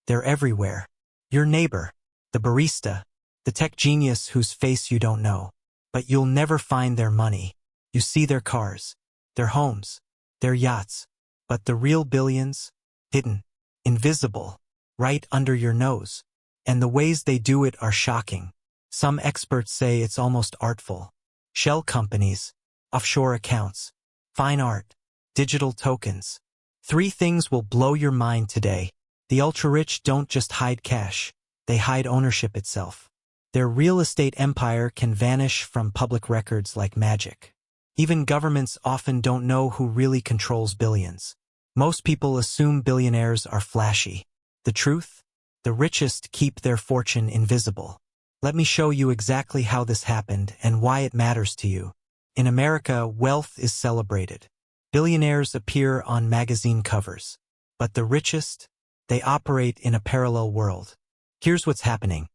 They're everywhere. Your neighbor, the barista, the tech genius whose face you don't know. But you'll never find their money. You see their cars, their homes, their yachts. But the real billions? Hidden, invisible, right under your nose. And the ways they do it are shocking. Some experts say it's almost artful. Shell companies, offshore accounts, fine art, digital tokens. 3 things will blow your mind today. The ultra-rich don't just hide cash. They hide ownership itself. Their real estate empire can vanish from public records like magic. Even governments often don't know who really controls billions. Most people assume billionaires are flashy. The truth? The richest keep their fortune invisible. Let me show you exactly how this happened and why it matters to you. In America, wealth is celebrated. Billionaires appear on magazine covers. But the richest? They operate in a parallel world. Here's what's happening.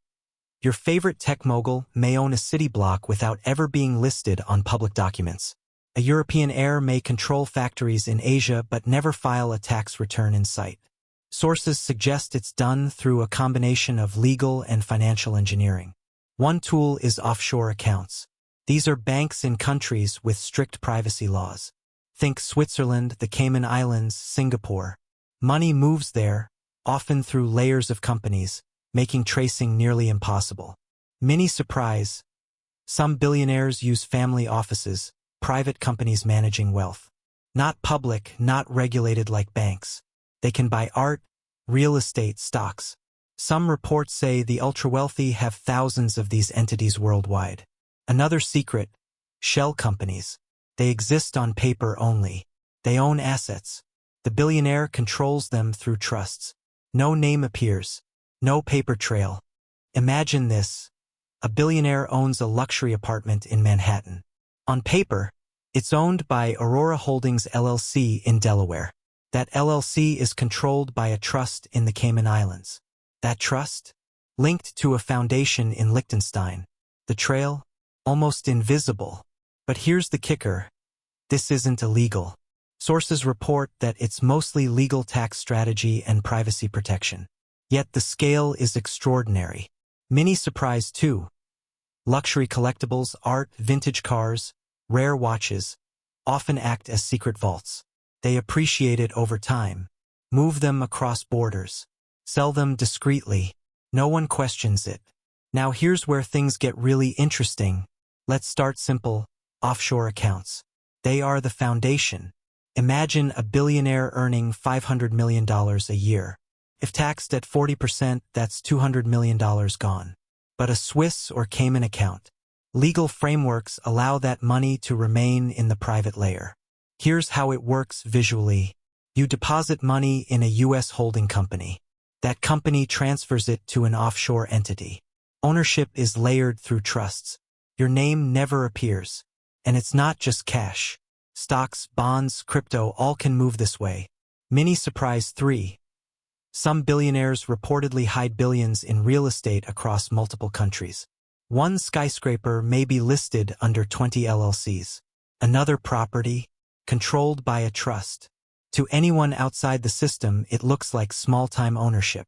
Your favorite tech mogul may own a city block without ever being listed on public documents. A European heir may control factories in Asia but never file a tax return in sight. Sources suggest it's done through a combination of legal and financial engineering. One tool is offshore accounts. These are banks in countries with strict privacy laws. Think Switzerland, the Cayman Islands, Singapore. Money moves there, often through layers of companies, making tracing nearly impossible. Mini surprise. Some billionaires use family offices, private companies managing wealth. Not public, not regulated like banks. They can buy art, real estate, stocks. Some reports say the ultra-wealthy have thousands of these entities worldwide. Another secret, shell companies. They exist on paper only. They own assets. The billionaire controls them through trusts. No name appears. No paper trail. Imagine this. A billionaire owns a luxury apartment in Manhattan. On paper, it's owned by Aurora Holdings LLC in Delaware. That LLC is controlled by a trust in the Cayman Islands. That trust? Linked to a foundation in Liechtenstein. The trail? Almost invisible. But here's the kicker. This isn't illegal. Sources report that it's mostly legal tax strategy and privacy protection. Yet the scale is extraordinary. Mini surprise too. Luxury collectibles, art, vintage cars, rare watches, often act as secret vaults. They appreciate it over time. Move them across borders. Sell them discreetly. No one questions it. Now here's where things get really interesting. Let's start simple. Offshore accounts. They are the foundation. Imagine a billionaire earning $500 million a year. If taxed at 40%, that's $200 million gone. But a Swiss or Cayman account. Legal frameworks allow that money to remain in the private layer. Here's how it works visually. You deposit money in a U.S. holding company. That company transfers it to an offshore entity. Ownership is layered through trusts. Your name never appears. And it's not just cash. Stocks, bonds, crypto all can move this way. Mini surprise 3. Some billionaires reportedly hide billions in real estate across multiple countries. One skyscraper may be listed under 20 LLCs. Another property, controlled by a trust. To anyone outside the system, it looks like small-time ownership.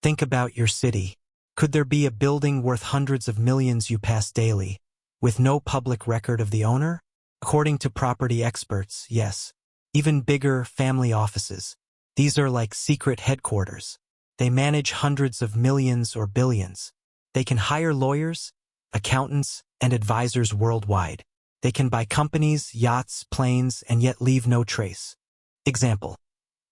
Think about your city. Could there be a building worth hundreds of millions you pass daily, with no public record of the owner? According to property experts, yes. Even bigger, family offices. These are like secret headquarters. They manage hundreds of millions or billions. They can hire lawyers, accountants, and advisors worldwide. They can buy companies, yachts, planes, and yet leave no trace. Example.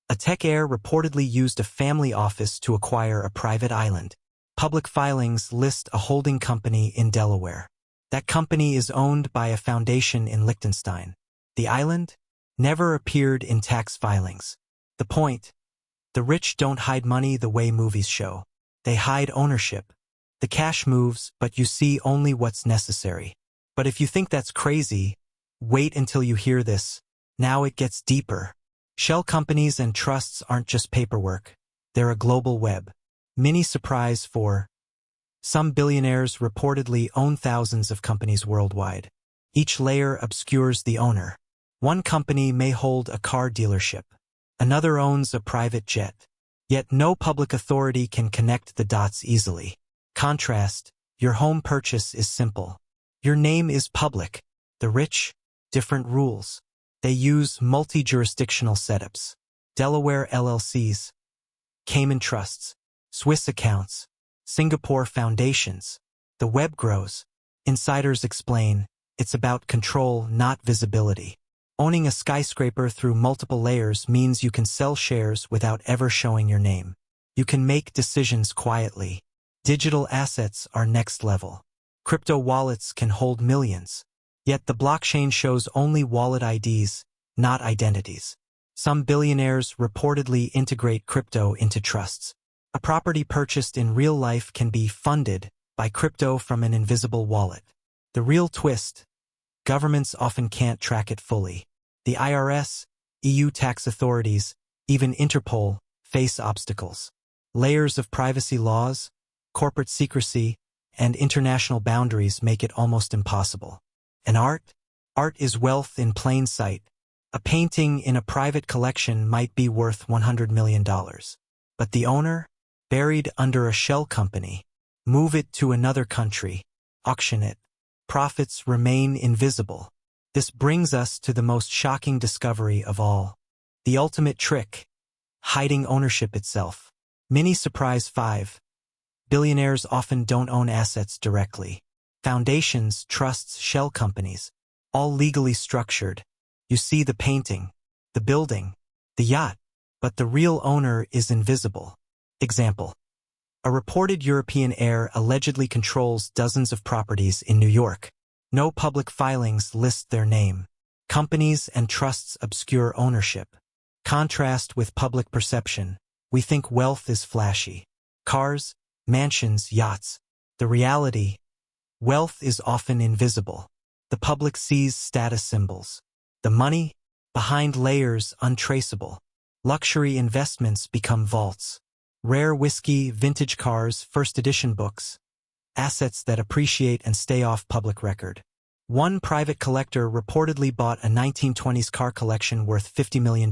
A tech heir reportedly used a family office to acquire a private island. Public filings list a holding company in Delaware. That company is owned by a foundation in Liechtenstein. The island never appeared in tax filings. The point? The rich don't hide money the way movies show. They hide ownership. The cash moves, but you see only what's necessary. But if you think that's crazy, wait until you hear this. Now it gets deeper. Shell companies and trusts aren't just paperwork. They're a global web. Mini surprise 4. Some billionaires reportedly own thousands of companies worldwide. Each layer obscures the owner. One company may hold a car dealership. Another owns a private jet. Yet no public authority can connect the dots easily. Contrast, your home purchase is simple. Your name is public. The rich, different rules. They use multi-jurisdictional setups. Delaware LLCs, Cayman trusts, Swiss accounts, Singapore foundations. The web grows. Insiders explain, it's about control, not visibility. Owning a skyscraper through multiple layers means you can sell shares without ever showing your name. You can make decisions quietly. Digital assets are next level. Crypto wallets can hold millions. Yet the blockchain shows only wallet IDs, not identities. Some billionaires reportedly integrate crypto into trusts. A property purchased in real life can be funded by crypto from an invisible wallet. The real twist: governments often can't track it fully. The IRS, EU tax authorities, even Interpol, face obstacles. Layers of privacy laws, corporate secrecy, and international boundaries make it almost impossible. And art? Art is wealth in plain sight. A painting in a private collection might be worth $100 million. But the owner? Buried under a shell company. Move it to another country. Auction it. Profits remain invisible. This brings us to the most shocking discovery of all. The ultimate trick: hiding ownership itself. Mini surprise 5. Billionaires often don't own assets directly. Foundations, trusts, shell companies, all legally structured. You see the painting, the building, the yacht, but the real owner is invisible. Example: a reported European heir allegedly controls dozens of properties in New York. No public filings list their name. Companies and trusts obscure ownership. Contrast with public perception. We think wealth is flashy. Cars, mansions, yachts. The reality: wealth is often invisible. The public sees status symbols. The money, behind layers, untraceable. Luxury investments become vaults. Rare whiskey, vintage cars, first edition books. Assets that appreciate and stay off public record. One private collector reportedly bought a 1920s car collection worth $50 million.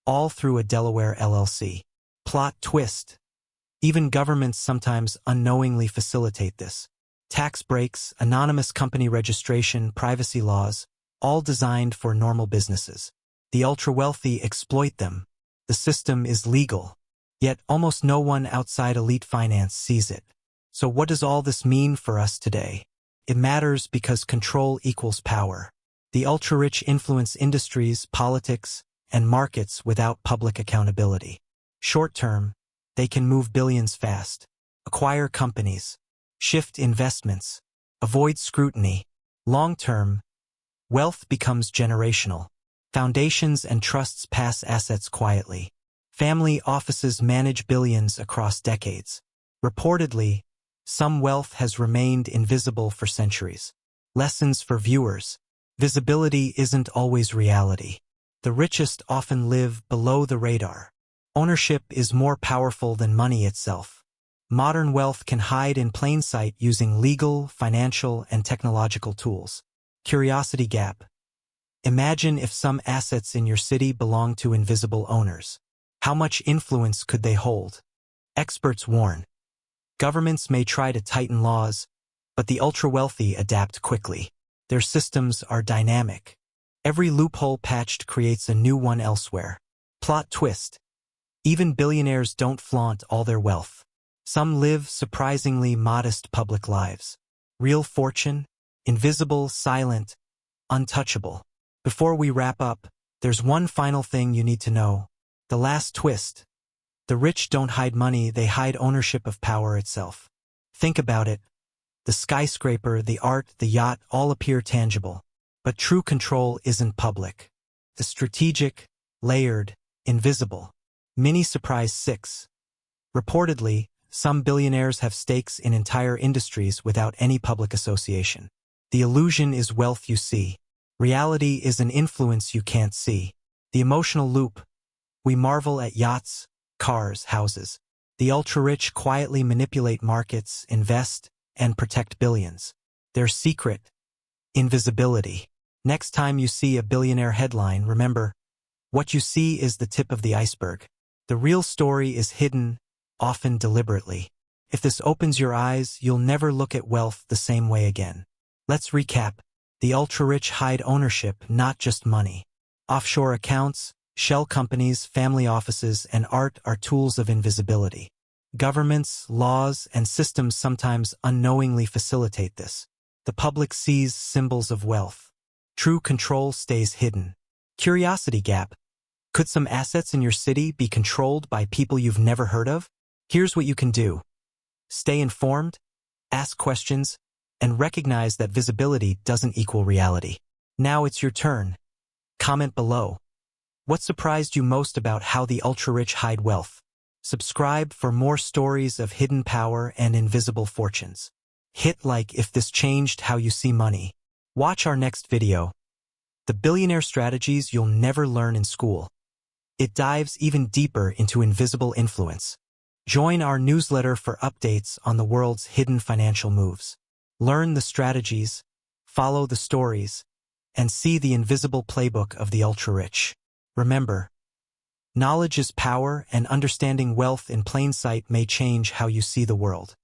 All through a Delaware LLC. Plot twist: even governments sometimes unknowingly facilitate this. Tax breaks, anonymous company registration, privacy laws, all designed for normal businesses. The ultra-wealthy exploit them. The system is legal. Yet almost no one outside elite finance sees it. So what does all this mean for us today? It matters because control equals power. The ultra-rich influence industries, politics, and markets without public accountability. Short-term, they can move billions fast, acquire companies, shift investments, avoid scrutiny. Long-term, wealth becomes generational. Foundations and trusts pass assets quietly. Family offices manage billions across decades. Reportedly, some wealth has remained invisible for centuries. Lessons for viewers: visibility isn't always reality. The richest often live below the radar. Ownership is more powerful than money itself. Modern wealth can hide in plain sight using legal, financial, and technological tools. Curiosity gap: imagine if some assets in your city belong to invisible owners. How much influence could they hold? Experts warn: governments may try to tighten laws, but the ultra-wealthy adapt quickly. Their systems are dynamic. Every loophole patched creates a new one elsewhere. Plot twist: even billionaires don't flaunt all their wealth. Some live surprisingly modest public lives. Real fortune: invisible, silent, untouchable. Before we wrap up, there's one final thing you need to know. The last twist: the rich don't hide money, they hide ownership of power itself. Think about it. The skyscraper, the art, the yacht all appear tangible. But true control isn't public. The strategic, layered, invisible. Mini surprise 6. Reportedly, some billionaires have stakes in entire industries without any public association. The illusion is wealth you see. Reality is an influence you can't see. The emotional loop: we marvel at yachts, cars, houses. The ultra-rich quietly manipulate markets, invest, and protect billions. Their secret: invisibility. Next time you see a billionaire headline, remember, what you see is the tip of the iceberg. The real story is hidden, often deliberately. If this opens your eyes, you'll never look at wealth the same way again. Let's recap. The ultra-rich hide ownership, not just money. Offshore accounts, shell companies, family offices, and art are tools of invisibility. Governments, laws, and systems sometimes unknowingly facilitate this. The public sees symbols of wealth. True control stays hidden. Curiosity gap. Could some assets in your city be controlled by people you've never heard of? Here's what you can do. Stay informed, ask questions, and recognize that visibility doesn't equal reality. Now it's your turn. Comment below. What surprised you most about how the ultra-rich hide wealth? Subscribe for more stories of hidden power and invisible fortunes. Hit like if this changed how you see money. Watch our next video. The billionaire strategies you'll never learn in school. It dives even deeper into invisible influence. Join our newsletter for updates on the world's hidden financial moves. Learn the strategies, follow the stories, and see the invisible playbook of the ultra-rich. Remember, knowledge is power, and understanding wealth in plain sight may change how you see the world.